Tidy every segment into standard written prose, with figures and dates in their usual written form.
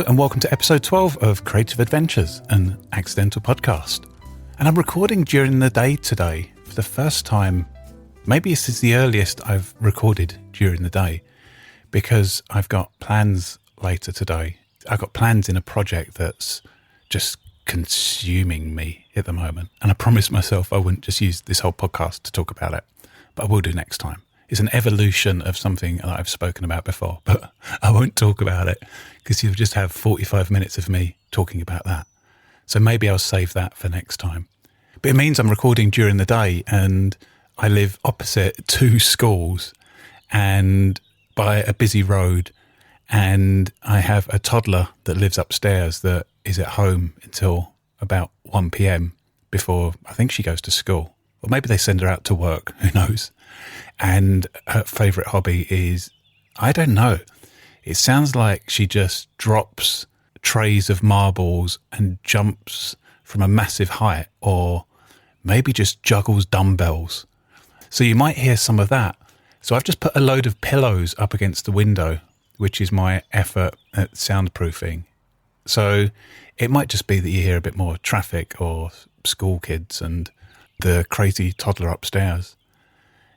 and welcome to episode 12 of Creative Adventures, an accidental podcast. And I'm recording during the day today for the first time. Maybe this is the earliest I've recorded during the day because I've got plans later today. I've got plans in a project that's just consuming me at the moment. And I promised myself I wouldn't just use this whole podcast to talk about it, but I will do next time. It's an evolution of something that I've spoken about before, but I won't talk about it because you'll just have 45 minutes of me talking about that. So maybe I'll save that for next time. But it means I'm recording during the day and I live opposite two schools and by a busy road, and I have a toddler that lives upstairs that is at home until about 1 p.m. before I think she goes to school. Or maybe they send her out to work, who knows. And her favourite hobby is, I don't know, it sounds like she just drops trays of marbles and jumps from a massive height, or maybe just juggles dumbbells. So you might hear some of that. So I've just put a load of pillows up against the window, which is my effort at soundproofing. So it might just be that you hear a bit more traffic or school kids and the crazy toddler upstairs.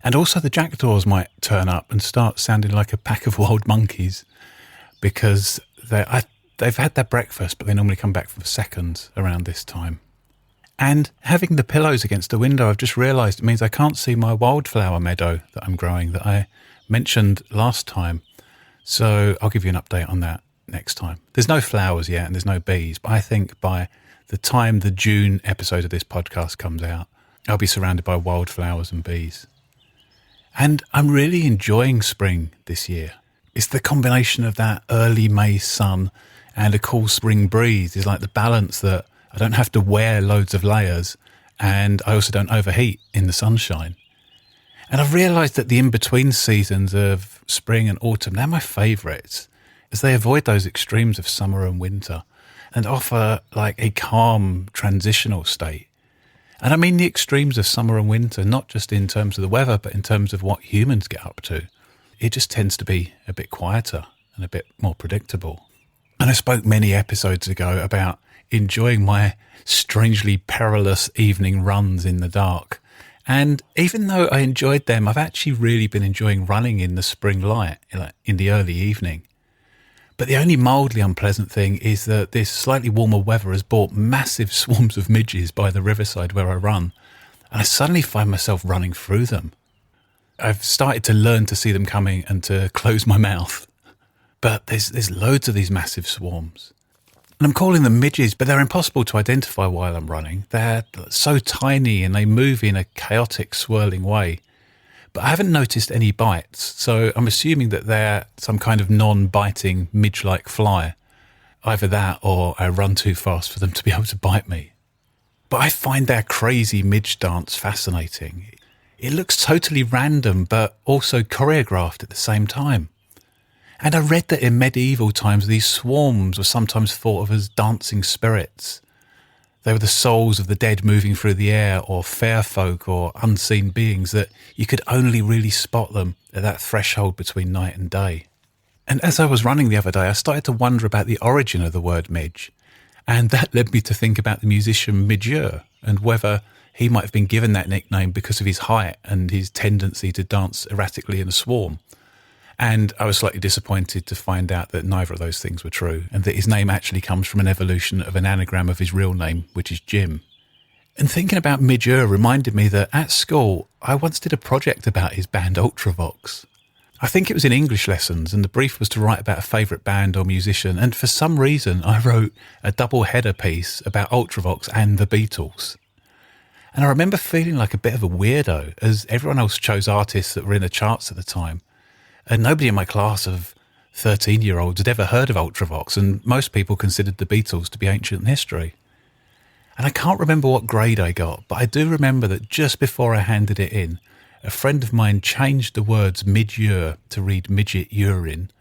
And also the jackdaws might turn up and start sounding like a pack of wild monkeys because they've had their breakfast, but they normally come back for seconds around this time. And having the pillows against the window, I've just realised it means I can't see my wildflower meadow that I'm growing that I mentioned last time. So I'll give you an update on that next time. There's no flowers yet and there's no bees, but I think by the time the June episode of this podcast comes out, I'll be surrounded by wildflowers and bees. And I'm really enjoying spring this year. It's the combination of that early May sun and a cool spring breeze is like the balance that I don't have to wear loads of layers and I also don't overheat in the sunshine. And I've realised that the in-between seasons of spring and autumn, they're my favourites as they avoid those extremes of summer and winter and offer like a calm transitional state. And I mean the extremes of summer and winter, not just in terms of the weather, but in terms of what humans get up to. It just tends to be a bit quieter and a bit more predictable. And I spoke many episodes ago about enjoying my strangely perilous evening runs in the dark. And even though I enjoyed them, I've actually really been enjoying running in the spring light in the early evening. But the only mildly unpleasant thing is that this slightly warmer weather has brought massive swarms of midges by the riverside where I run. And I suddenly find myself running through them. I've started to learn to see them coming and to close my mouth. But there's loads of these massive swarms. And I'm calling them midges, but they're impossible to identify while I'm running. They're so tiny and they move in a chaotic, swirling way. But I haven't noticed any bites, so I'm assuming that they're some kind of non-biting midge-like fly. Either that or I run too fast for them to be able to bite me. But I find their crazy midge dance fascinating. It looks totally random, but also choreographed at the same time. And I read that in medieval times, these swarms were sometimes thought of as dancing spirits. They were the souls of the dead moving through the air, or fair folk or unseen beings that you could only really spot them at that threshold between night and day. And as I was running the other day, I started to wonder about the origin of the word midge. And that led me to think about the musician Midgeur and whether he might have been given that nickname because of his height and his tendency to dance erratically in a swarm. And I was slightly disappointed to find out that neither of those things were true and that his name actually comes from an evolution of an anagram of his real name, which is Jim. And thinking about Midgeur reminded me that at school, I once did a project about his band Ultravox. I think it was in English lessons and the brief was to write about a favourite band or musician, and for some reason I wrote a double-header piece about Ultravox and the Beatles. And I remember feeling like a bit of a weirdo as everyone else chose artists that were in the charts at the time. And nobody in my class of 13-year-olds had ever heard of Ultravox, and most people considered the Beatles to be ancient history. And I can't remember what grade I got, but I do remember that just before I handed it in, a friend of mine changed the words midgeur to read midget urine,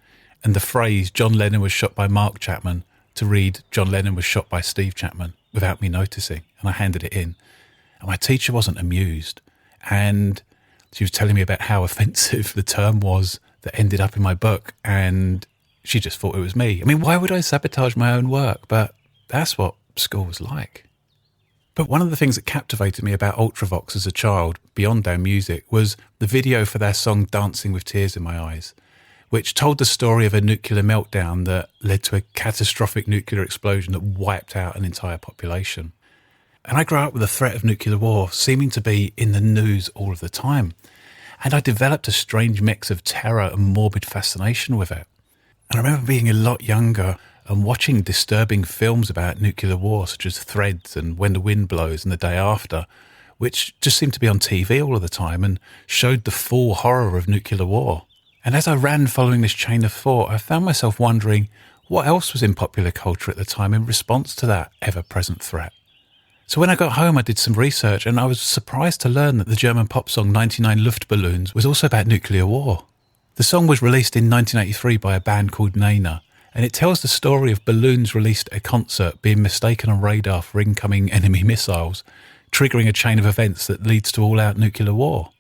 and the phrase John Lennon was shot by Mark Chapman to read John Lennon was shot by Steve Chapman without me noticing. And I handed it in. And my teacher wasn't amused. And she was telling me about how offensive the term was that ended up in my book, and She just thought it was me. I mean, why would I sabotage my own work? But that's what school was like. But one of the things that captivated me about Ultravox as a child, beyond their music, was the video for their song Dancing with Tears in My Eyes, which told the story of a nuclear meltdown that led to a catastrophic nuclear explosion that wiped out an entire population. And I grew up with the threat of nuclear war seeming to be in the news all of the time. And I developed a strange mix of terror and morbid fascination with it. And I remember being a lot younger and watching disturbing films about nuclear war, such as Threads and When the Wind Blows and The Day After, which just seemed to be on TV all of the time and showed the full horror of nuclear war. And as I ran following this chain of thought, I found myself wondering what else was in popular culture at the time in response to that ever-present threat. So when I got home, I did some research and I was surprised to learn that the German pop song 99 Luftballons was also about nuclear war. The song was released in 1983 by a band called Nena, and it tells the story of balloons released at a concert being mistaken on radar for incoming enemy missiles, triggering a chain of events that leads to all-out nuclear war.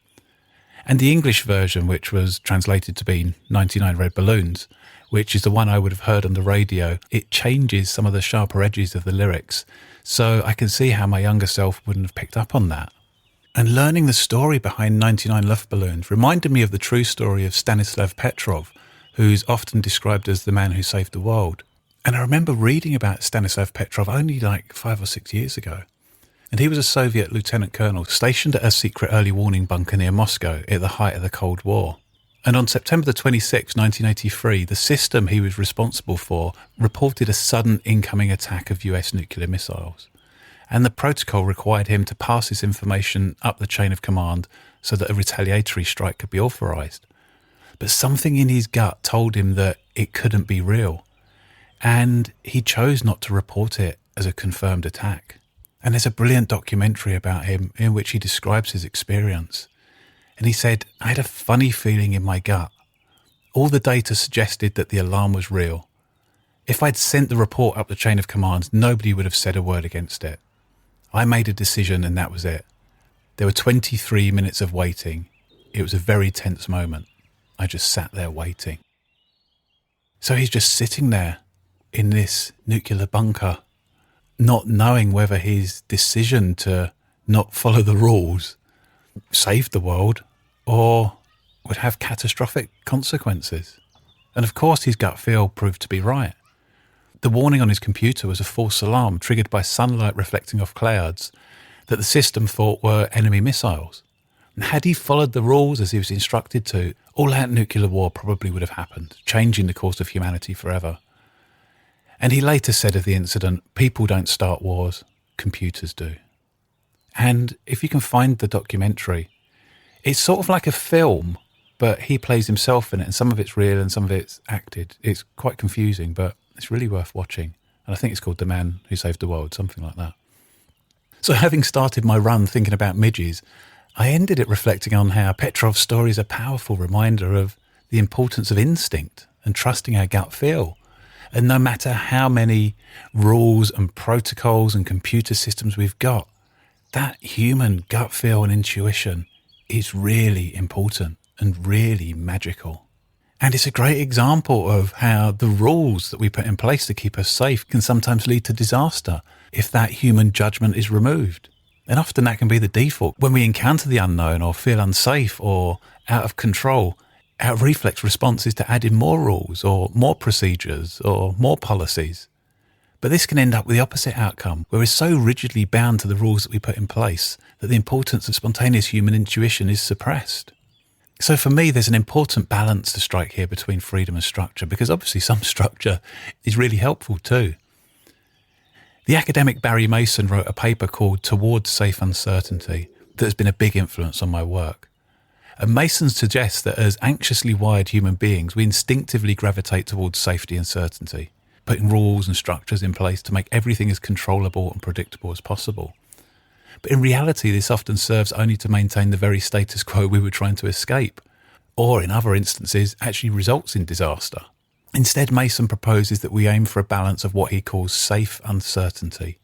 And the English version, which was translated to be 99 Red Balloons, which is the one I would have heard on the radio, it changes some of the sharper edges of the lyrics, so I can see how my younger self wouldn't have picked up on that. And learning the story behind 99 Luftballons reminded me of the true story of Stanislav Petrov, who's often described as the man who saved the world. And I remember reading about Stanislav Petrov only like 5 or 6 years ago. And he was a Soviet lieutenant colonel stationed at a secret early warning bunker near Moscow at the height of the Cold War. And on September the 26th, 1983, the system he was responsible for reported a sudden incoming attack of US nuclear missiles. And the protocol required him to pass this information up the chain of command so that a retaliatory strike could be authorised. But something in his gut told him that it couldn't be real, and he chose not to report it as a confirmed attack. And there's a brilliant documentary about him in which he describes his experience. And he said, I had a funny feeling in my gut. All the data suggested that the alarm was real. If I'd sent the report up the chain of command, nobody would have said a word against it. I made a decision and that was it. There were 23 minutes of waiting. It was a very tense moment. I just sat there waiting. So he's just sitting there in this nuclear bunker, not knowing whether his decision to not follow the rules saved the world or would have catastrophic consequences. And of course his gut feel proved to be right. The warning on his computer was a false alarm triggered by sunlight reflecting off clouds that the system thought were enemy missiles. And had he followed the rules as he was instructed to, all-out nuclear war probably would have happened, changing the course of humanity forever. And he later said of the incident, people don't start wars, computers do. And if you can find the documentary, it's sort of like a film, but he plays himself in it, and some of it's real and some of it's acted. It's quite confusing, but it's really worth watching. And I think it's called The Man Who Saved the World, something like that. So having started my run thinking about midges, I ended it reflecting on how Petrov's story is a powerful reminder of the importance of instinct and trusting our gut feel. And no matter how many rules and protocols and computer systems we've got, that human gut feel and intuition is really important and really magical. And it's a great example of how the rules that we put in place to keep us safe can sometimes lead to disaster if that human judgment is removed. And often that can be the default. When we encounter the unknown or feel unsafe or out of control, our reflex response is to add in more rules or more procedures or more policies. But this can end up with the opposite outcome, where we're so rigidly bound to the rules that we put in place that the importance of spontaneous human intuition is suppressed. So for me, there's an important balance to strike here between freedom and structure, because obviously some structure is really helpful too. The academic Barry Mason wrote a paper called Towards Safe Uncertainty that has been a big influence on my work. And Mason suggests that as anxiously wired human beings, we instinctively gravitate towards safety and certainty, putting rules and structures in place to make everything as controllable and predictable as possible. But in reality, this often serves only to maintain the very status quo we were trying to escape, or in other instances, actually results in disaster. Instead, Mason proposes that we aim for a balance of what he calls safe uncertainty,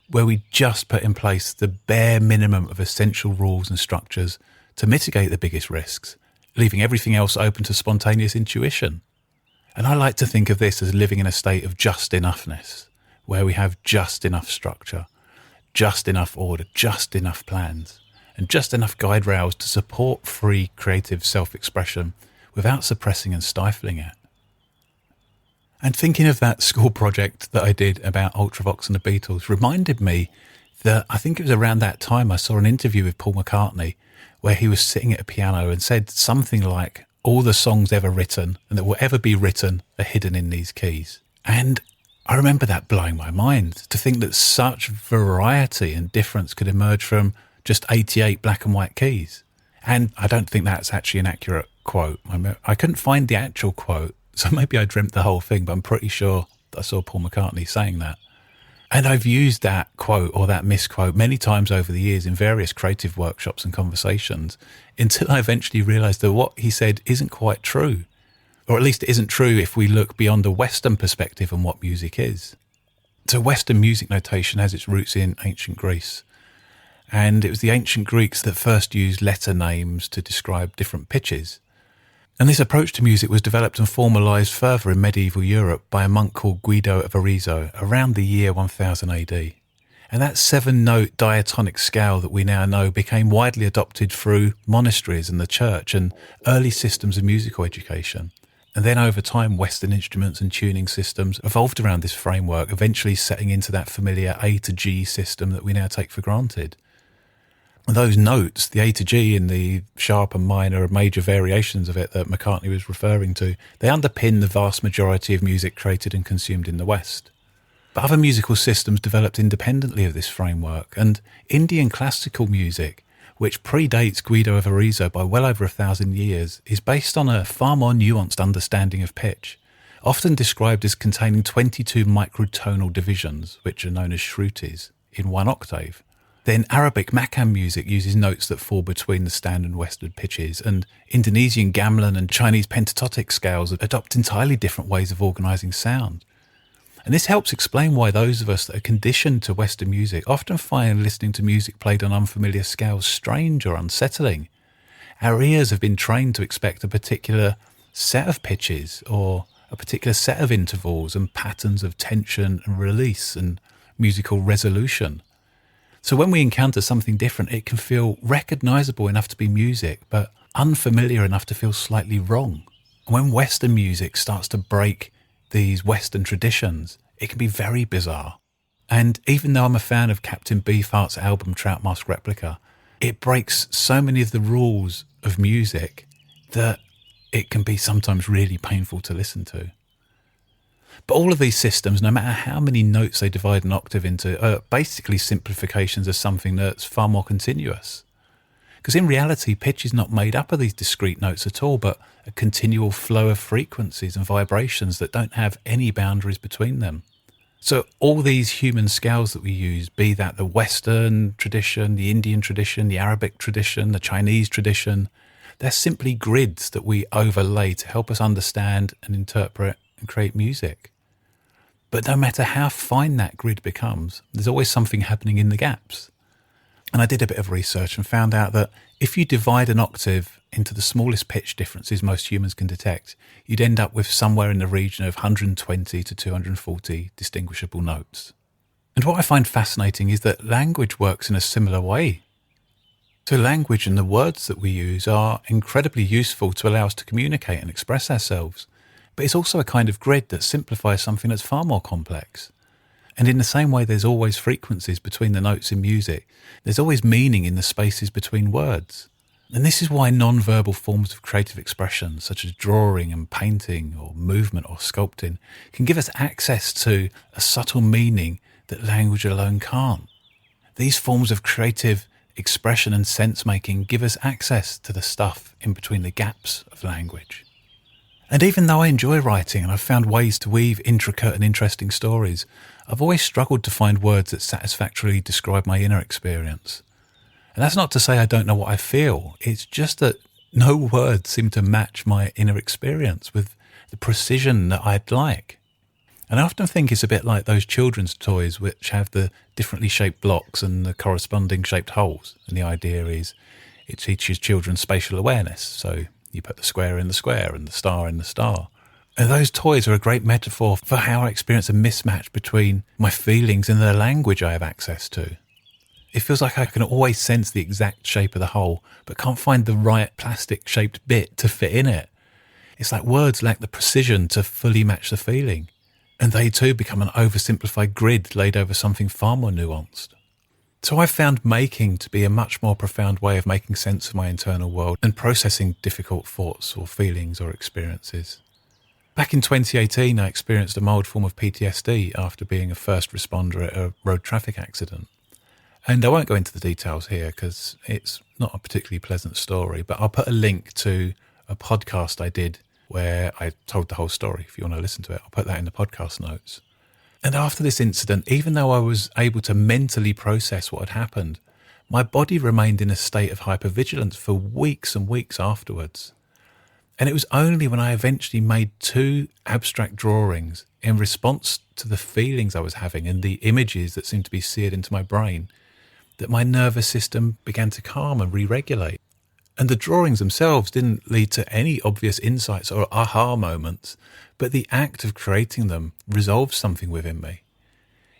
where we just put in place the bare minimum of essential rules and structures to mitigate the biggest risks, leaving everything else open to spontaneous intuition. And I like to think of this as living in a state of just enoughness, where we have just enough structure, just enough order, just enough plans, and just enough guide rails to support free creative self-expression without suppressing and stifling it. And thinking of that school project that I did about Ultravox and the Beatles reminded me that I think it was around that time I saw an interview with Paul McCartney where he was sitting at a piano and said something like, all the songs ever written and that will ever be written are hidden in these keys. And I remember that blowing my mind, to think that such variety and difference could emerge from just 88 black and white keys. And I don't think that's actually an accurate quote. I couldn't find the actual quote, so maybe I dreamt the whole thing, but I'm pretty sure that I saw Paul McCartney saying that. And I've used that quote or that misquote many times over the years in various creative workshops and conversations until I eventually realised that what he said isn't quite true. Or at least it isn't true if we look beyond a Western perspective on what music is. So Western music notation has its roots in ancient Greece. And it was the ancient Greeks that first used letter names to describe different pitches. And this approach to music was developed and formalised further in medieval Europe by a monk called Guido of Arezzo around the year 1000 AD. And that 7-note diatonic scale that we now know became widely adopted through monasteries and the church and early systems of musical education. And then over time, Western instruments and tuning systems evolved around this framework, eventually setting into that familiar A to G system that we now take for granted. And those notes, the A to G and the sharp and minor and major variations of it that McCartney was referring to, they underpin the vast majority of music created and consumed in the West. But other musical systems developed independently of this framework, and Indian classical music, which predates Guido of Arezzo by well over 1,000 years, is based on a far more nuanced understanding of pitch, often described as containing 22 microtonal divisions, which are known as shrutis, in one octave. Then Arabic makam music uses notes that fall between the standard and western pitches, and Indonesian gamelan and Chinese pentatotic scales adopt entirely different ways of organising sound. And this helps explain why those of us that are conditioned to Western music often find listening to music played on unfamiliar scales strange or unsettling. Our ears have been trained to expect a particular set of pitches or a particular set of intervals and patterns of tension and release and musical resolution. So when we encounter something different, it can feel recognisable enough to be music, but unfamiliar enough to feel slightly wrong. And when Western music starts to break these Western traditions, it can be very bizarre. And even though I'm a fan of Captain Beefheart's album Trout Mask Replica, it breaks so many of the rules of music that it can be sometimes really painful to listen to. But all of these systems, no matter how many notes they divide an octave into, are basically simplifications of something that's far more continuous. Because in reality, pitch is not made up of these discrete notes at all, but a continual flow of frequencies and vibrations that don't have any boundaries between them. So all these human scales that we use, be that the Western tradition, the Indian tradition, the Arabic tradition, the Chinese tradition, they're simply grids that we overlay to help us understand and interpret and create music. But no matter how fine that grid becomes, there's always something happening in the gaps. And I did a bit of research and found out that if you divide an octave into the smallest pitch differences most humans can detect, you'd end up with somewhere in the region of 120 to 240 distinguishable notes. And what I find fascinating is that language works in a similar way. So language and the words that we use are incredibly useful to allow us to communicate and express ourselves. But it's also a kind of grid that simplifies something that's far more complex. And in the same way there's always frequencies between the notes in music, there's always meaning in the spaces between words. And this is why non-verbal forms of creative expression, such as drawing and painting or movement or sculpting, can give us access to a subtle meaning that language alone can't. These forms of creative expression and sense-making give us access to the stuff in between the gaps of language. And even though I enjoy writing and I've found ways to weave intricate and interesting stories, I've always struggled to find words that satisfactorily describe my inner experience. And that's not to say I don't know what I feel. It's just that no words seem to match my inner experience with the precision that I'd like. And I often think it's a bit like those children's toys which have the differently shaped blocks and the corresponding shaped holes. And the idea is it teaches children spatial awareness. So you put the square in the square and the star in the star. And those toys are a great metaphor for how I experience a mismatch between my feelings and the language I have access to. It feels like I can always sense the exact shape of the hole, but can't find the right plastic-shaped bit to fit in it. It's like words lack the precision to fully match the feeling, and they too become an oversimplified grid laid over something far more nuanced. So I found making to be a much more profound way of making sense of my internal world and processing difficult thoughts or feelings or experiences. Back in 2018, I experienced a mild form of PTSD after being a first responder at a road traffic accident. And I won't go into the details here because it's not a particularly pleasant story, but I'll put a link to a podcast I did where I told the whole story. If you want to listen to it, I'll put that in the podcast notes. And after this incident, even though I was able to mentally process what had happened, my body remained in a state of hypervigilance for weeks and weeks afterwards. And it was only when I eventually made 2 abstract drawings in response to the feelings I was having and the images that seemed to be seared into my brain that my nervous system began to calm and re-regulate. And the drawings themselves didn't lead to any obvious insights or aha moments, but the act of creating them resolved something within me.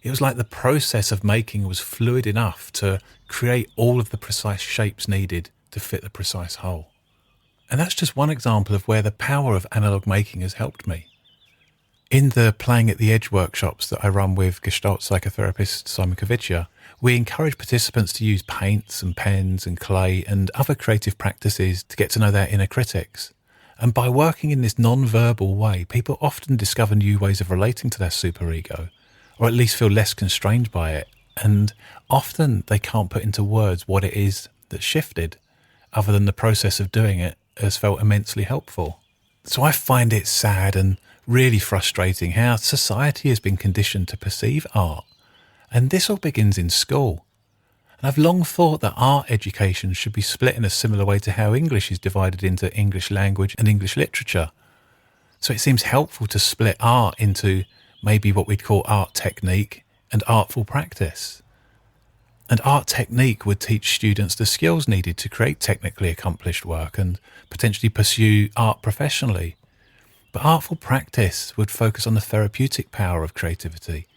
It was like the process of making was fluid enough to create all of the precise shapes needed to fit the precise hole. And that's just one example of where the power of analog making has helped me. In the Playing at the Edge workshops that I run with Gestalt psychotherapist Simon Kaviccia, we encourage participants to use paints and pens and clay and other creative practices to get to know their inner critics. And by working in this non-verbal way, people often discover new ways of relating to their superego, or at least feel less constrained by it. And often they can't put into words what it is that shifted, other than the process of doing it has felt immensely helpful. So I find it sad and really frustrating how society has been conditioned to perceive art. And this all begins in school. And I've long thought that art education should be split in a similar way to how English is divided into English language and English literature. So it seems helpful to split art into maybe what we'd call art technique and artful practice. And art technique would teach students the skills needed to create technically accomplished work and potentially pursue art professionally. But artful practice would focus on the therapeutic power of creativity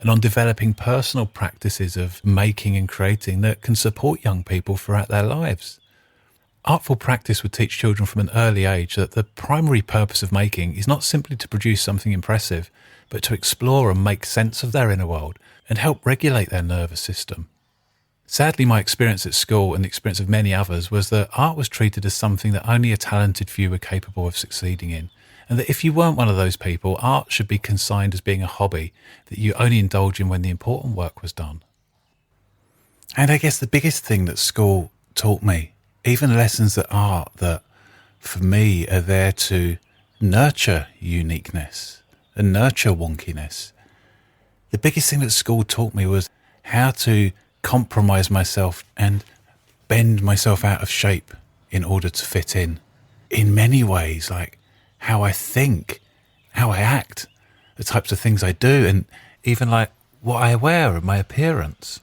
and on developing personal practices of making and creating that can support young people throughout their lives. Artful practice would teach children from an early age that the primary purpose of making is not simply to produce something impressive, but to explore and make sense of their inner world and help regulate their nervous system. Sadly, my experience at school and the experience of many others was that art was treated as something that only a talented few were capable of succeeding in, and that if you weren't one of those people, art should be consigned as being a hobby that you only indulge in when the important work was done. And I guess the biggest thing that school taught me, even lessons at art that for me are there to nurture uniqueness and nurture wonkiness, the biggest thing that school taught me was how to compromise myself and bend myself out of shape in order to fit in many ways, like how I think, how I act, the types of things I do, and even like what I wear and my appearance.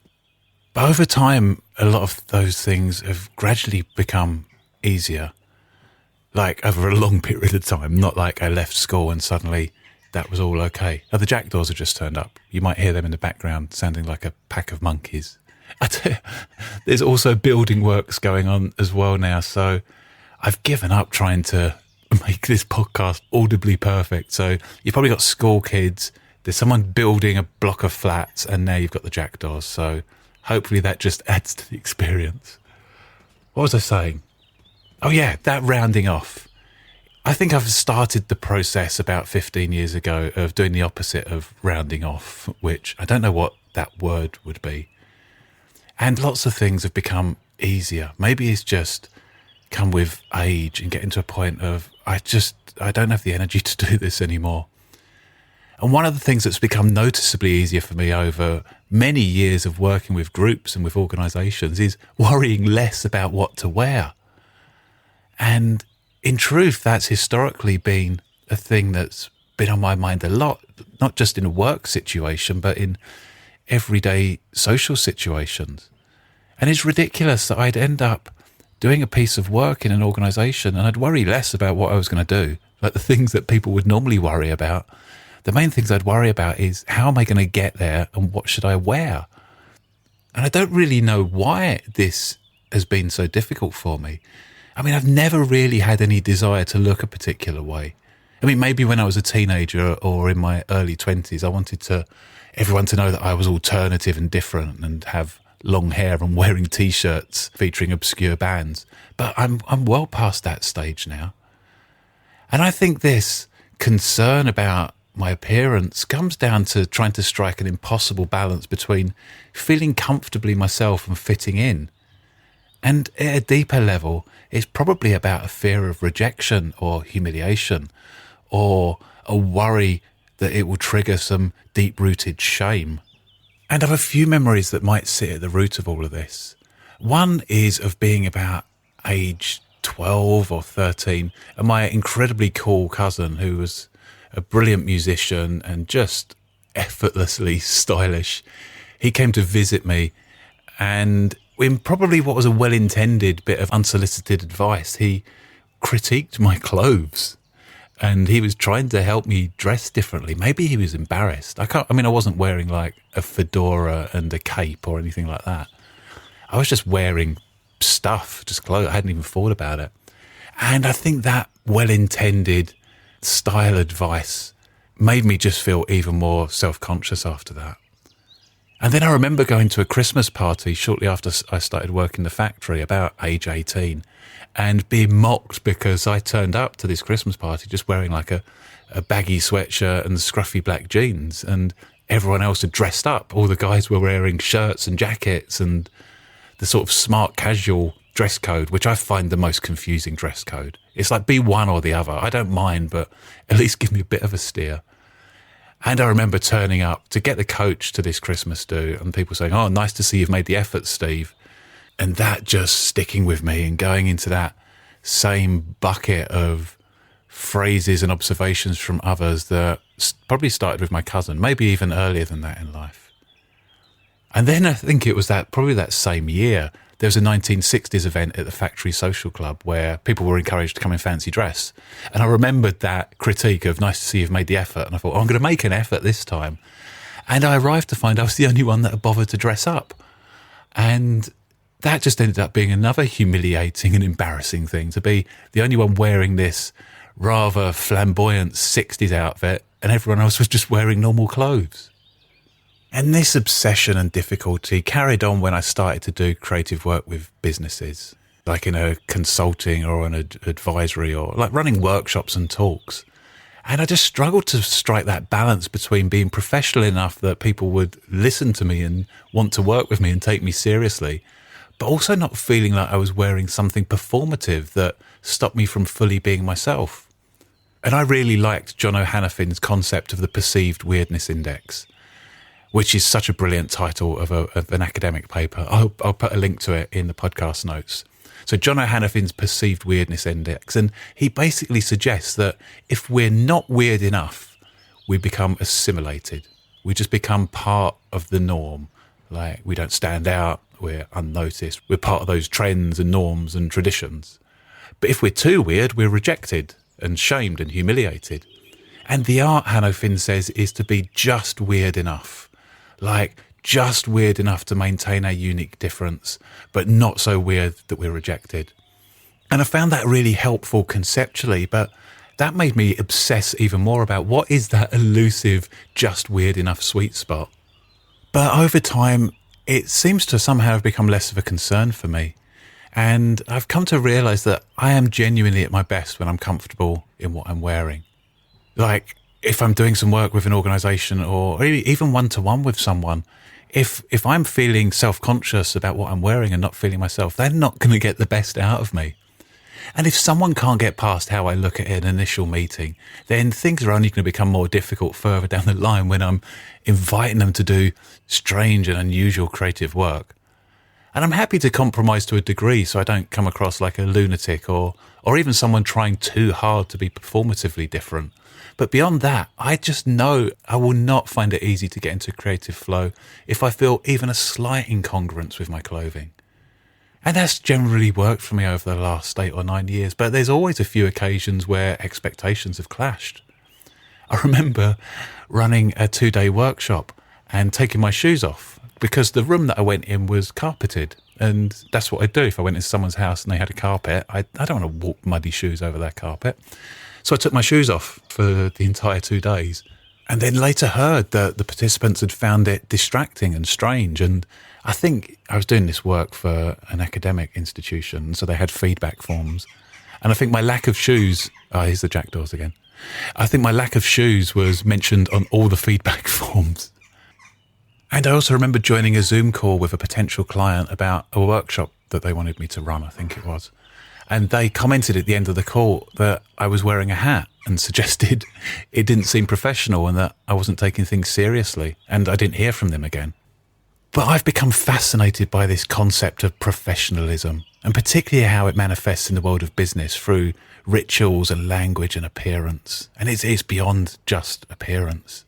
But over time, a lot of those things have gradually become easier, like over a long period of time, not like I left school and suddenly that was all okay. Oh, the Jackdaws have just turned up. You might hear them in the background sounding like a pack of monkeys. There's also building works going on as well now, so I've given up trying to make this podcast audibly perfect. So you've probably got school kids, there's someone building a block of flats, and now you've got the Jackdaws. So hopefully that just adds to the experience. What was I saying? Oh yeah, that rounding off. I think I've started the process about 15 years ago of doing the opposite of rounding off, which I don't know what that word would be. And lots of things have become easier. Maybe it's just come with age and getting to a point of, I don't have the energy to do this anymore. And one of the things that's become noticeably easier for me over many years of working with groups and with organisations is worrying less about what to wear. And in truth, that's historically been a thing that's been on my mind a lot, not just in a work situation, but in everyday social situations. And it's ridiculous that I'd end up doing a piece of work in an organisation, and I'd worry less about what I was going to do, like the things that people would normally worry about. The main things I'd worry about is how am I going to get there and what should I wear? And I don't really know why this has been so difficult for me. I mean, I've never really had any desire to look a particular way. I mean, maybe when I was a teenager or in my early 20s, I wanted everyone to know that I was alternative and different and have long hair and wearing T-shirts featuring obscure bands. But I'm well past that stage now. And I think this concern about my appearance comes down to trying to strike an impossible balance between feeling comfortably myself and fitting in. And at a deeper level, it's probably about a fear of rejection or humiliation, or a worry that it will trigger some deep-rooted shame. And I have a few memories that might sit at the root of all of this. One is of being about age 12 or 13, and my incredibly cool cousin, who was a brilliant musician and just effortlessly stylish, he came to visit me, and in probably what was a well-intended bit of unsolicited advice, he critiqued my clothes. And he was trying to help me dress differently. Maybe he was embarrassed. I wasn't wearing like a fedora and a cape or anything like that. I was just wearing stuff, just clothes. I hadn't even thought about it. And I think that well-intended style advice made me just feel even more self-conscious after that. And then I remember going to a Christmas party shortly after I started working the factory, about age 18, and being mocked because I turned up to this Christmas party just wearing like a baggy sweatshirt and scruffy black jeans, and everyone else had dressed up. All the guys were wearing shirts and jackets and the sort of smart casual dress code, which I find the most confusing dress code. It's like be one or the other. I don't mind, but at least give me a bit of a steer. And I remember turning up to get the coach to this Christmas do, and people saying, "Oh, nice to see you've made the effort, Steve." And that just sticking with me and going into that same bucket of phrases and observations from others that probably started with my cousin, maybe even earlier than that in life. And then I think it was probably that same year, there was a 1960s event at the Factory Social Club where people were encouraged to come in fancy dress. And I remembered that critique of nice to see you've made the effort. And I thought, I'm going to make an effort this time. And I arrived to find I was the only one that had bothered to dress up. And that just ended up being another humiliating and embarrassing thing, to be the only one wearing this rather flamboyant 60s outfit and everyone else was just wearing normal clothes. And this obsession and difficulty carried on when I started to do creative work with businesses, like in a consulting or an advisory or like running workshops and talks. And I just struggled to strike that balance between being professional enough that people would listen to me and want to work with me and take me seriously, but also not feeling like I was wearing something performative that stopped me from fully being myself. And I really liked John O'Hanafin's concept of the perceived weirdness index, which is such a brilliant title of an academic paper. I'll put a link to it in the podcast notes. So John O'Hanafin's perceived weirdness index, and he basically suggests that if we're not weird enough, we become assimilated. We just become part of the norm. Like, we don't stand out, we're unnoticed, we're part of those trends and norms and traditions. But if we're too weird, we're rejected and shamed and humiliated. And the art, Hanofin says, is to be just weird enough. Like, just weird enough to maintain our unique difference, but not so weird that we're rejected. And I found that really helpful conceptually, but that made me obsess even more about what is that elusive, just weird enough sweet spot. But over time, it seems to somehow have become less of a concern for me. And I've come to realise that I am genuinely at my best when I'm comfortable in what I'm wearing. Like, if I'm doing some work with an organisation or even one-to-one with someone, if I'm feeling self-conscious about what I'm wearing and not feeling myself, they're not going to get the best out of me. And if someone can't get past how I look at an initial meeting, then things are only going to become more difficult further down the line when I'm inviting them to do strange and unusual creative work. And I'm happy to compromise to a degree so I don't come across like a lunatic or even someone trying too hard to be performatively different. But beyond that, I just know I will not find it easy to get into creative flow if I feel even a slight incongruence with my clothing. And that's generally worked for me over the last 8 or 9 years, but there's always a few occasions where expectations have clashed. I remember running a 2-day workshop and taking my shoes off because the room that I went in was carpeted. And that's what I'd do if I went into someone's house and they had a carpet. I don't want to walk muddy shoes over their carpet. So I took my shoes off for the entire 2 days. And then later heard that the participants had found it distracting and strange. And I think I was doing this work for an academic institution, so they had feedback forms. And I think my lack of shoes, here's the Jackdaws again. I think my lack of shoes was mentioned on all the feedback forms. And I also remember joining a Zoom call with a potential client about a workshop that they wanted me to run, I think it was. And they commented at the end of the call that I was wearing a hat and suggested it didn't seem professional and that I wasn't taking things seriously, and I didn't hear from them again. But I've become fascinated by this concept of professionalism, and particularly how it manifests in the world of business through rituals and language and appearance. And it's beyond just appearance.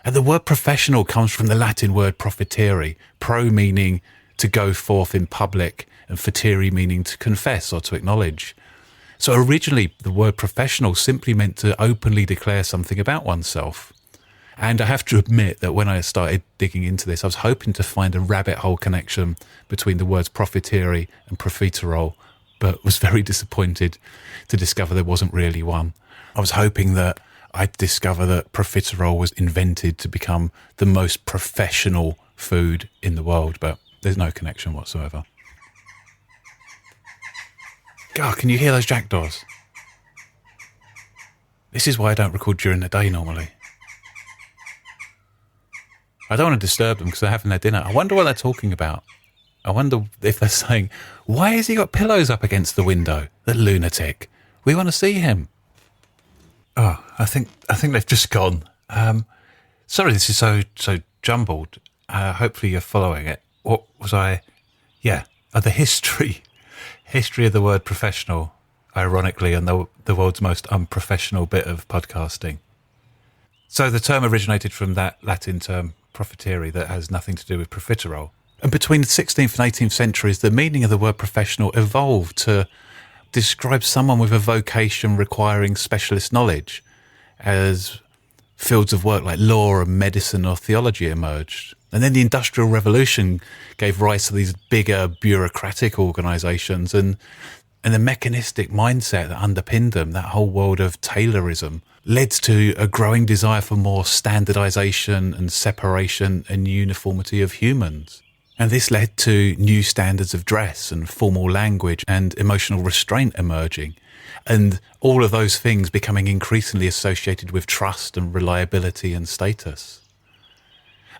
And the word professional comes from the Latin word profitere, pro meaning to go forth in public, and fatere meaning to confess or to acknowledge. So originally, the word professional simply meant to openly declare something about oneself. And I have to admit that when I started digging into this, I was hoping to find a rabbit hole connection between the words profitere and profiterole, but was very disappointed to discover there wasn't really one. I was hoping that I'd discover that profiterole was invented to become the most professional food in the world, but there's no connection whatsoever. God, can you hear those jackdaws? This is why I don't record during the day normally. I don't want to disturb them because they're having their dinner. I wonder what they're talking about. I wonder if they're saying, why has he got pillows up against the window? The lunatic. We want to see him. Oh, I think they've just gone. Sorry, this is so jumbled. Hopefully you're following it. What was I? Yeah, the history of the word professional, ironically, and the world's most unprofessional bit of podcasting. So the term originated from that Latin term profitere that has nothing to do with profiterole. And between the 16th and 18th centuries, the meaning of the word professional evolved to describe someone with a vocation requiring specialist knowledge, as fields of work like law and medicine or theology emerged. And then the Industrial Revolution gave rise to these bigger bureaucratic organisations, and the mechanistic mindset that underpinned them, that whole world of Taylorism, led to a growing desire for more standardisation and separation and uniformity of humans. And this led to new standards of dress and formal language and emotional restraint emerging, and all of those things becoming increasingly associated with trust and reliability and status.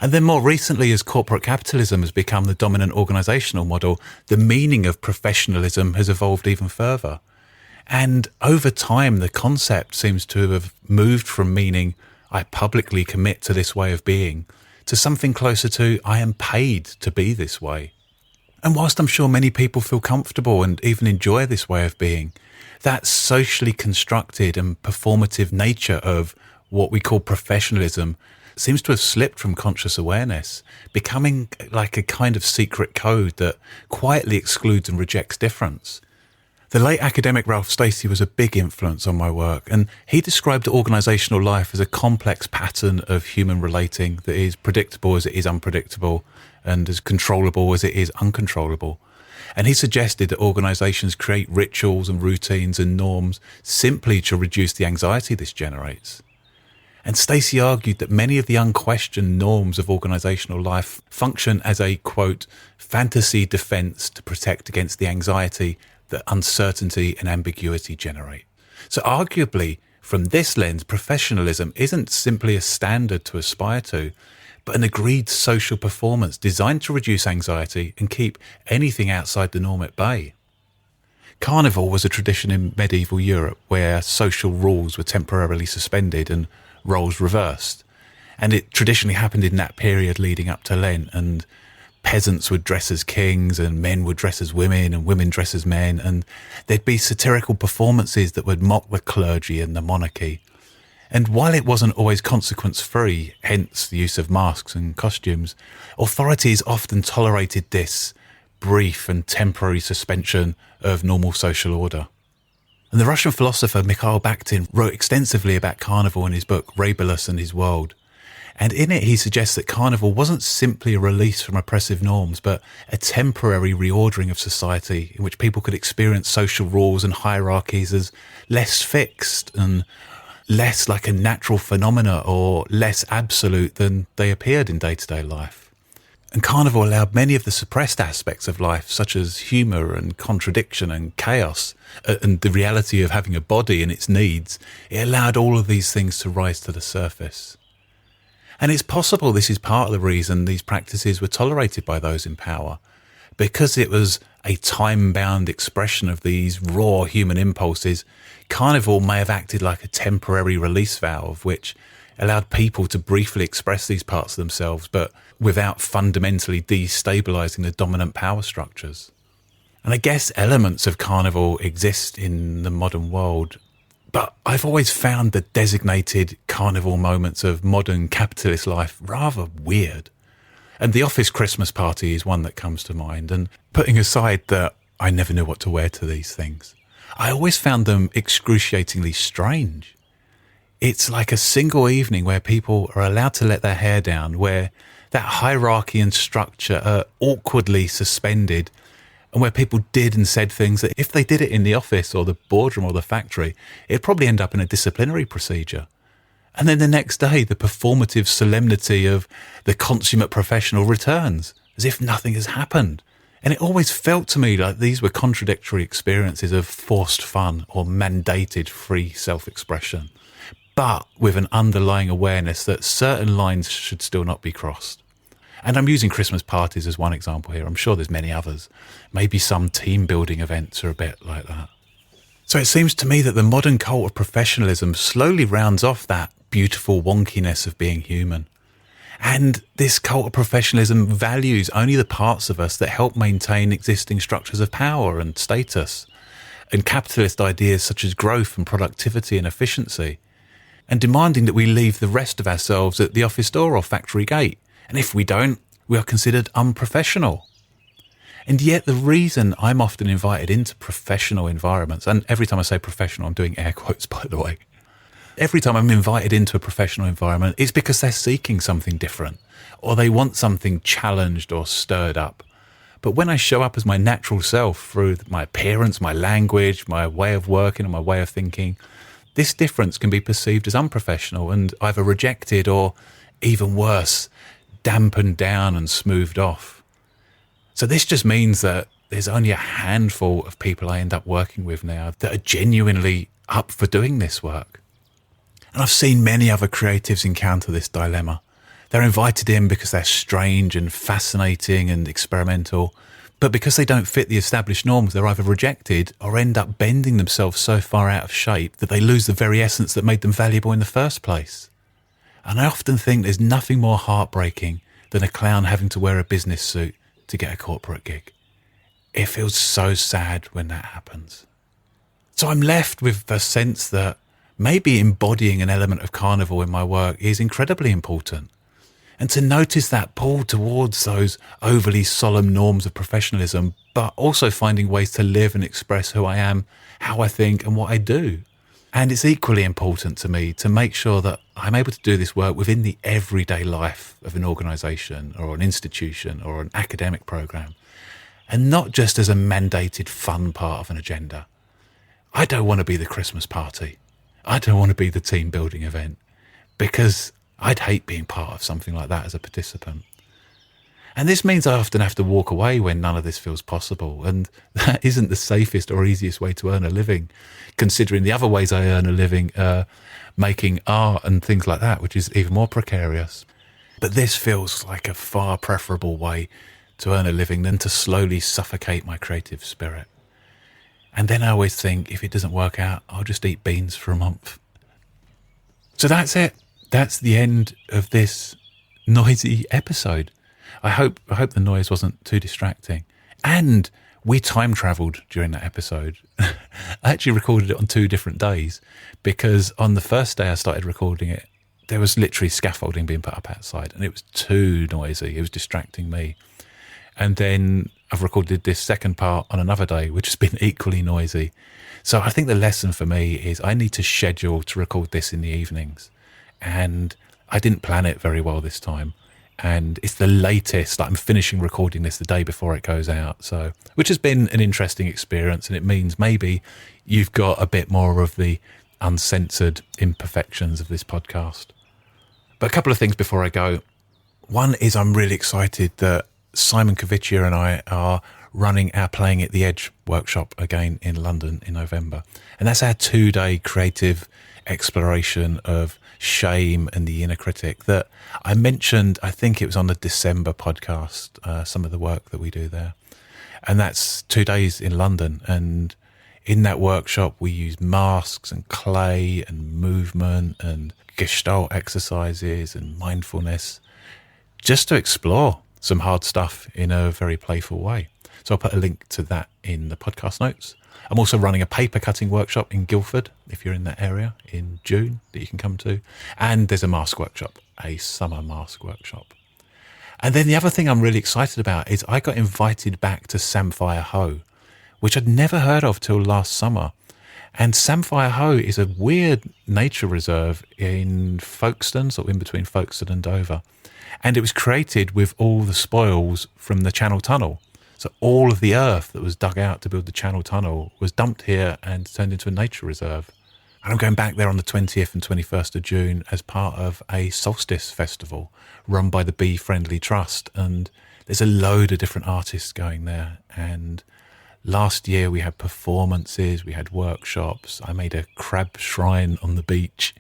And then more recently, as corporate capitalism has become the dominant organisational model, the meaning of professionalism has evolved even further. And over time, the concept seems to have moved from meaning, I publicly commit to this way of being, to something closer to, I am paid to be this way. And whilst I'm sure many people feel comfortable and even enjoy this way of being, that socially constructed and performative nature of what we call professionalism seems to have slipped from conscious awareness, becoming like a kind of secret code that quietly excludes and rejects difference. The late academic Ralph Stacey was a big influence on my work, and he described organisational life as a complex pattern of human relating that is predictable as it is unpredictable and as controllable as it is uncontrollable. And he suggested that organisations create rituals and routines and norms simply to reduce the anxiety this generates. And Stacey argued that many of the unquestioned norms of organisational life function as a, quote, fantasy defence to protect against the anxiety that uncertainty and ambiguity generate. So arguably, from this lens, professionalism isn't simply a standard to aspire to, but an agreed social performance designed to reduce anxiety and keep anything outside the norm at bay. Carnival was a tradition in medieval Europe where social rules were temporarily suspended and roles reversed. And it traditionally happened in that period leading up to Lent, and peasants would dress as kings and men would dress as women and women dress as men, and there'd be satirical performances that would mock the clergy and the monarchy. And while it wasn't always consequence-free, hence the use of masks and costumes, authorities often tolerated this brief and temporary suspension of normal social order. And the Russian philosopher Mikhail Bakhtin wrote extensively about carnival in his book Rebelus and His World. And in it, he suggests that carnival wasn't simply a release from oppressive norms, but a temporary reordering of society in which people could experience social rules and hierarchies as less fixed and less like a natural phenomena or less absolute than they appeared in day-to-day life. And carnival allowed many of the suppressed aspects of life, such as humour and contradiction and chaos, and the reality of having a body and its needs. It allowed all of these things to rise to the surface. And it's possible this is part of the reason these practices were tolerated by those in power, because it was a time-bound expression of these raw human impulses. Carnival may have acted like a temporary release valve, which allowed people to briefly express these parts of themselves, but without fundamentally destabilising the dominant power structures. And I guess elements of carnival exist in the modern world, but I've always found the designated carnival moments of modern capitalist life rather weird. And the office Christmas party is one that comes to mind, and putting aside that I never knew what to wear to these things, I always found them excruciatingly strange. It's like a single evening where people are allowed to let their hair down, where that hierarchy and structure are awkwardly suspended, and where people did and said things that if they did it in the office or the boardroom or the factory, it'd probably end up in a disciplinary procedure. And then the next day, the performative solemnity of the consummate professional returns, as if nothing has happened. And it always felt to me like these were contradictory experiences of forced fun or mandated free self-expression, but with an underlying awareness that certain lines should still not be crossed. And I'm using Christmas parties as one example here. I'm sure there's many others. Maybe some team building events are a bit like that. So it seems to me that the modern cult of professionalism slowly rounds off that beautiful wonkiness of being human. And this cult of professionalism values only the parts of us that help maintain existing structures of power and status, and capitalist ideas such as growth and productivity and efficiency, and demanding that we leave the rest of ourselves at the office door or factory gate. And if we don't, we are considered unprofessional. And yet the reason I'm often invited into professional environments, and every time I say professional, I'm doing air quotes, by the way. Every time I'm invited into a professional environment, it's because they're seeking something different, or they want something challenged or stirred up. But when I show up as my natural self through my appearance, my language, my way of working and my way of thinking, this difference can be perceived as unprofessional and either rejected or, even worse, dampened down and smoothed off. So this just means that there's only a handful of people I end up working with now that are genuinely up for doing this work. And I've seen many other creatives encounter this dilemma. They're invited in because they're strange and fascinating and experimental, but because they don't fit the established norms, they're either rejected or end up bending themselves so far out of shape that they lose the very essence that made them valuable in the first place. And I often think there's nothing more heartbreaking than a clown having to wear a business suit to get a corporate gig. It feels so sad when that happens. So I'm left with the sense that maybe embodying an element of carnival in my work is incredibly important. And to notice that pull towards those overly solemn norms of professionalism, but also finding ways to live and express who I am, how I think and what I do. And it's equally important to me to make sure that I'm able to do this work within the everyday life of an organisation or an institution or an academic programme, and not just as a mandated fun part of an agenda. I don't want to be the Christmas party. I don't want to be the team building event, because I'd hate being part of something like that as a participant. And this means I often have to walk away when none of this feels possible. And that isn't the safest or easiest way to earn a living, considering the other ways I earn a living, making art and things like that, which is even more precarious. But this feels like a far preferable way to earn a living than to slowly suffocate my creative spirit. And then I always think, if it doesn't work out, I'll just eat beans for a month. So that's it. That's the end of this noisy episode. I hope the noise wasn't too distracting. And we time travelled during that episode. I actually recorded it on 2 different days, because on the first day I started recording it, there was literally scaffolding being put up outside and it was too noisy. It was distracting me. And then I've recorded this second part on another day, which has been equally noisy. So I think the lesson for me is I need to schedule to record this in the evenings. And I didn't plan it very well this time. And it's the latest, like I'm finishing recording this the day before it goes out. So, which has been an interesting experience. And it means maybe you've got a bit more of the uncensored imperfections of this podcast. But a couple of things before I go. One is I'm really excited that Simon Kaviccia and I are running our Playing at the Edge workshop again in London in November. And that's our 2-day creative exploration of shame and the inner critic that I mentioned. I think it was on the December podcast, some of the work that we do there. And that's 2 days in London. And in that workshop, we use masks and clay and movement and Gestalt exercises and mindfulness just to explore some hard stuff in a very playful way. So I'll put a link to that in the podcast notes. I'm also running a paper cutting workshop in Guildford, if you're in that area, in June, that you can come to. And there's a mask workshop, a summer mask workshop. And then the other thing I'm really excited about is I got invited back to Samphire Hoe, which I'd never heard of till last summer. And Samphire Hoe is a weird nature reserve in Folkestone, sort of in between Folkestone and Dover. And it was created with all the spoils from the Channel Tunnel. So all of the earth that was dug out to build the Channel Tunnel was dumped here and turned into a nature reserve. And I'm going back there on the 20th and 21st of June as part of a Solstice festival run by the Bee Friendly Trust. And there's a load of different artists going there. And last year we had performances, we had workshops. I made a crab shrine on the beach.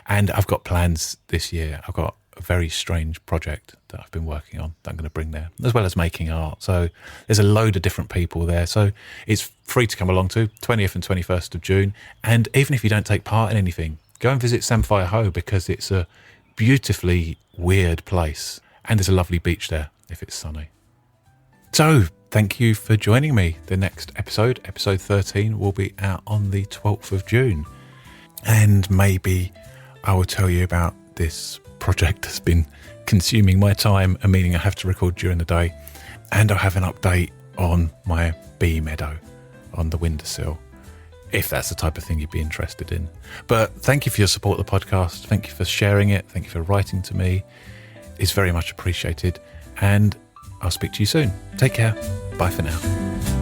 And I've got plans this year. I've got a very strange project that I've been working on that I'm going to bring there, as well as making art. So there's a load of different people there. So it's free to come along to, 20th and 21st of June. And even if you don't take part in anything, go and visit Samphire Hoe because it's a beautifully weird place. And there's a lovely beach there if it's sunny. So thank you for joining me. The next episode, episode 13, will be out on the 12th of June. And maybe I will tell you about this project that's been consuming my time and meaning I have to record during the day. And I'll have an update on my bee meadow on the windowsill, if that's the type of thing you'd be interested in. But thank you for your support of the podcast. Thank you for sharing it. Thank you for writing to me. It's very much appreciated. And I'll speak to you soon. Take care. Bye for now.